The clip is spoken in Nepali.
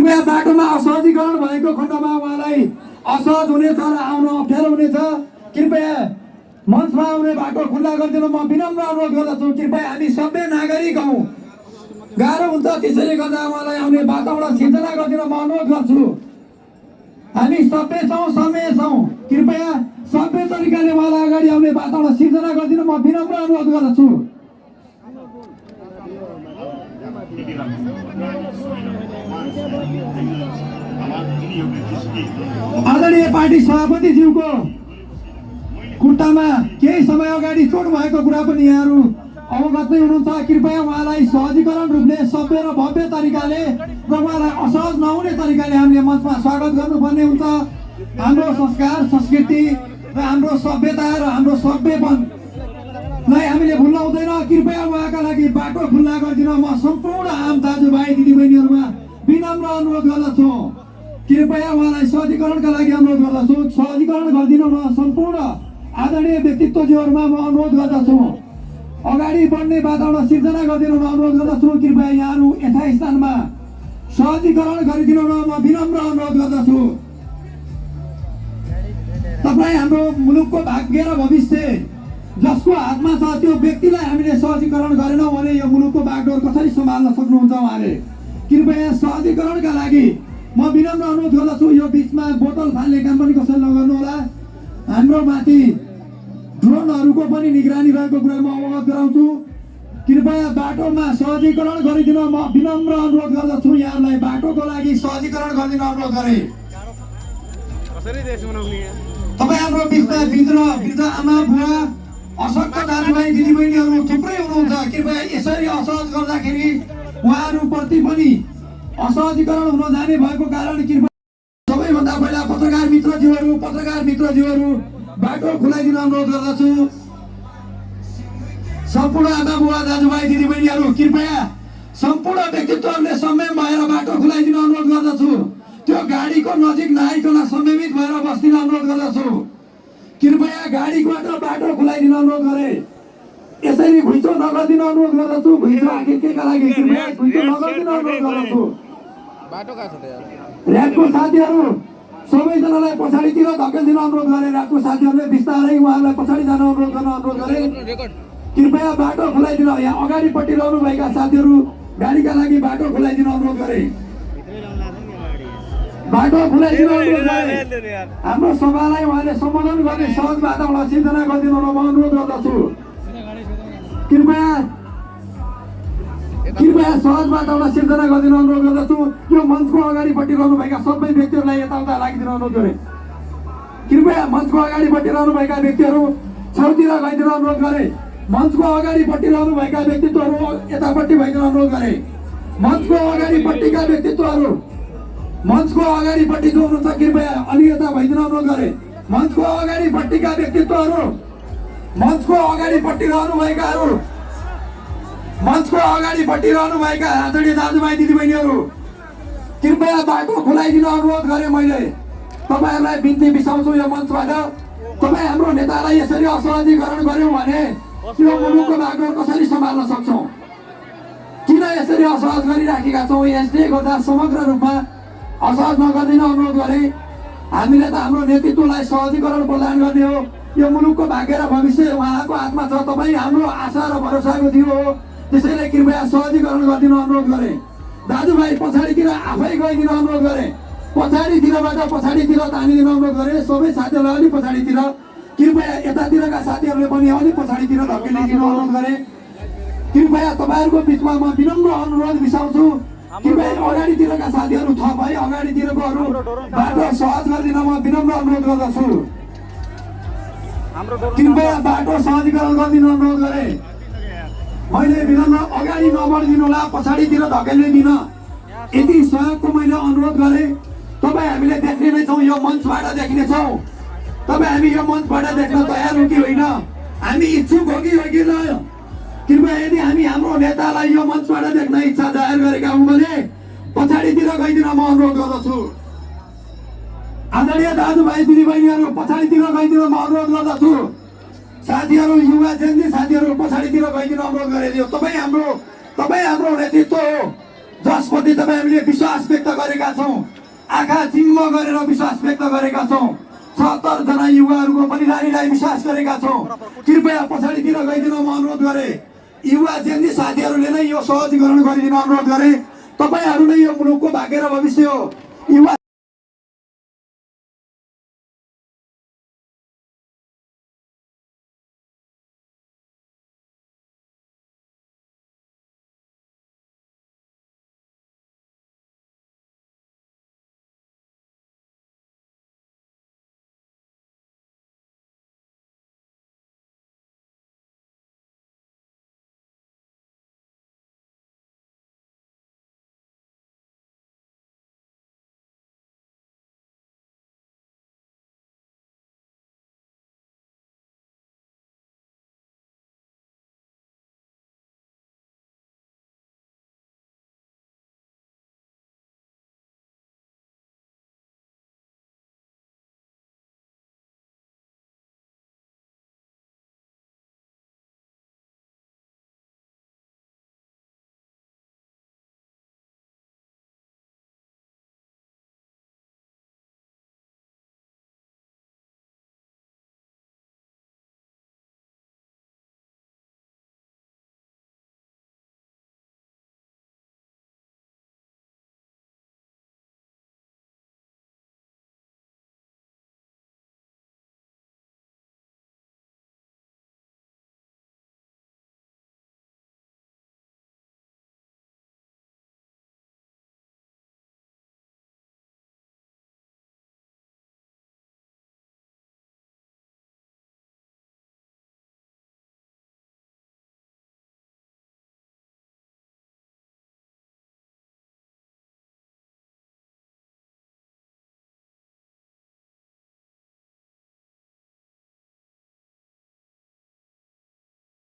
कृपया बाटोमा असहजीकरण भएको खण्डमा उहाँलाई असहज हुनेछ र आउन अप्ठ्यारो हुनेछ। कृपया मञ्चमा आउने बाटो खुल्ला गरिदिनु म विनम्र अनुरोध गर्दछु। कृपया हामी सबै नागरिक हौँ, गाह्रो हुन्छ, त्यसैले गर्दा उहाँलाई आउने वातावरण सिर्जना गरिदिन म अनुरोध गर्छु। हामी सबै छौँ, समय छौँ, कृपया सबै तरिकाले उहाँलाई अगाडि आउने वातावरण सिर्जना गरिदिन म विनम्र अनुरोध गर्दछु। आदरणीय पार्टी सभापतिज्यूको खुट्टामा केही समय अगाडि चोट भएको कुरा पनि यहाँहरू अवगत नै हुनुहुन्छ। कृपया उहाँलाई सहजीकरण रूपले सभ्य र भव्य तरिकाले र उहाँलाई असहज नहुने तरिकाले हामीले मञ्चमा स्वागत गर्नुपर्ने हुन्छ। हाम्रो संस्कार, संस्कृति र हाम्रो सभ्यता र हाम्रो सभ्यपनलाई हामीले भुल्न हुँदैन। कृपया उहाँका लागि बाटो खुल्ला गरिदिन म सम्पूर्ण आम दाजुभाइ दिदीबहिनीहरूमा विनम्र अनुरोध गर्दछु। कृपया उहाँलाई सहजीकरणका लागि अनुरोध गर्दछु। सहजीकरण गरिदिन म सम्पूर्ण आदरणीय व्यक्तित्वज्यूहरूमा म अनुरोध गर्दछु। अगाडि बढ्ने वातावरण सिर्जना गरिदिन म अनुरोध गर्दछु। कृपया यहाँहरू यथास्थानमा सहजीकरण गरिदिन म विनम्र अनुरोध गर्दछु। तपाईँ हाम्रो मुलुकको भाग्य र भविष्य जसको हातमा छ त्यो व्यक्तिलाई हामीले सहजीकरण गरेनौँ भने यो मुलुकको बागडोर कसरी सम्हाल्न सक्नुहुन्छ उहाँले। कृपया सहजीकरणका लागि म विनम्र अनुरोध गर्दछु। यो बिचमा बोतल फाल्ने काम पनि कसैले नगर्नु होला। हाम्रो माथि ड्रोनहरूको पनि निगरानी रहेको कुरा म अवगत गराउँछु। कृपया बाटोमा सहजीकरण गरिदिन म विनम्र अनुरोध गर्दछु। यहाँलाई बाटोको लागि सहजीकरण गरिदिन अनुरोध गरे। तपाईँ हाम्रो बिचमा वृद्ध आमा बुवा अशक्त दाजुभाइ दिदीबहिनीहरू थुप्रै हुनुहुन्छ। कृपया यसरी असहज गर्दाखेरि उहाँहरूप्रति पनि असहजीकरण हुन जाने भएको कारण कृपया सबैभन्दा पहिला पत्रकार मित्रज्यूहरू बाटो खुलाइदिन अनुरोध गर्दछु। सम्पूर्ण आमा बुवा दाजुभाइ दिदीबहिनीहरू कृपया सम्पूर्ण व्यक्तित्वहरूले संयम भएर बाटो खुलाइदिन अनुरोध गर्दछु। त्यो गाडीको नजिक नआइकन संयमित भएर बस्दिन अनुरोध गर्दछु। कृपया गाडीबाट बाटो खुलाइदिन अनुरोध गरे। यसरी घुइँचो नगरिदिन अनुरोध गर्दछु। घुइँचो आखिर केका लागि कृपया घुइँचो नगरिदिन अनुरोध गर्दछु। र्याबको साथीहरू सबैजनालाई पछाडितिर धकेलिदिन अनुरोध गरे। र्याबको साथीहरूले बिस्तारै उहाँहरूलाई पछाडि जान अनुरोध गरे। कृपया बाटो खुलाइदिन। यहाँ अगाडिपट्टि रहनुभएका साथीहरू गाडीका लागि बाटो खुलाइदिन अनुरोध गरे। बाटो खुलाइदिन अनुरोध गरे। हाम्रो सभालाई उहाँले सम्बोधन गर्ने सहज वातावरण सिर्जना गरिदिन म अनुरोध गर्दछु। कृपया सहज वातावरण सिर्जना गरिदिन अनुरोध गर्दछु। यो मञ्चको अगाडिपट्टि रहनुभएका सबै व्यक्तिहरूलाई यताउता लागिदिन अनुरोध गरे। कृपया मञ्चको अगाडिपट्टि रहनुभएका व्यक्तिहरू छेउतिर गइदिन अनुरोध गरे। मञ्चको अगाडिपट्टि रहनुभएका व्यक्तित्वहरू यतापट्टि भइदिन अनुरोध गरे। मञ्चको अगाडिपट्टिका व्यक्तित्वहरू मञ्चको अगाडिपट्टि जो हुनुहुन्छ कृपया अलि यता भइदिन अनुरोध गरे। मञ्चको अगाडिपट्टिका व्यक्तित्वहरू मञ्चको अगाडिपट्टि रहनुभएका आदरणीय दाजुभाइ दिदीबहिनीहरू कृपया बाटो खुलाइदिन अनुरोध गरे। मैले तपाईँहरूलाई बिन्ती बिसाउँछु यो मञ्चबाट। तपाईँ हाम्रो नेतालाई यसरी असहजीकरण गर्यौँ भने यो मुलुकको बागडोर कसरी सम्हाल्न सक्छौँ? किन यसरी असहज गरिराखेका छौँ? यसले गर्दा समग्र रूपमा असहज नगरिदिन अनुरोध गरे। हामीले त हाम्रो नेतृत्वलाई सहजीकरण प्रदान गर्ने हो। यो मुलुकको भाग्य र भविष्य उहाँको हातमा छ। तपाईँ हाम्रो आशा र भरोसाको दियो हो। त्यसैले कृपया सहजीकरण गरिदिन अनुरोध गरे। दाजुभाइ पछाडितिर आफै गइदिन अनुरोध गरे। पछाडितिर तानिदिन अनुरोध गरे। सबै साथीहरूलाई अलिक पछाडितिर, कृपया यतातिरका साथीहरूले पनि अलिक पछाडितिर धकेलिदिन अनुरोध गरे। कृपया तपाईँहरूको बिचमा म विनम्र अनुरोध बिसाउँछु। कृपया अगाडितिरका साथीहरू थप है, अगाडितिरकोहरू बाटो सहज गरिदिन म विनम्र अनुरोध गर्दछु। कृपया बाटो सहजीकरण गरिदिन अनुरोध गरे। मैले विनम्र अगाडि नबढिदिनु होला, पछाडितिर धकेलिदिन यति सहयोगको मैले अनुरोध गरे। तपाईँ हामीले देख्ने नै छौँ, यो मञ्चबाट देख्नेछौँ। तपाईँ हामी यो मञ्चबाट देख्न तयार हो कि होइन, हामी इच्छुक हो कि होइन? कृपया यदि हामी हाम्रो नेतालाई यो मञ्चबाट देख्न इच्छा जाहेर गरेका हौँ भने पछाडितिर गइदिन म अनुरोध गर्दछु। आदरणीय दाजुभाइ दिदीबहिनीहरू पछाडितिर गइदिन म अनुरोध गर्दछु। साथीहरू युवा जेन्जी साथीहरू पछाडितिर गइदिन अनुरोध गरिदियो। तपाईँ हाम्रो नेतृत्व हो। जसप्रति तपाईँ हामीले विश्वास व्यक्त गरेका छौँ, आँखा चिम्म गरेर विश्वास व्यक्त गरेका छौँ, ७० जना युवाहरूको बलिदानीलाई विश्वास गरेका छौँ। कृपया पछाडितिर गइदिनु म अनुरोध गरेँ। युवा जेन्जी साथीहरूले नै यो सहजीकरण गरिदिन अनुरोध गरेँ। तपाईँहरू नै यो मुलुकको भाग्य र भविष्य हो। युवा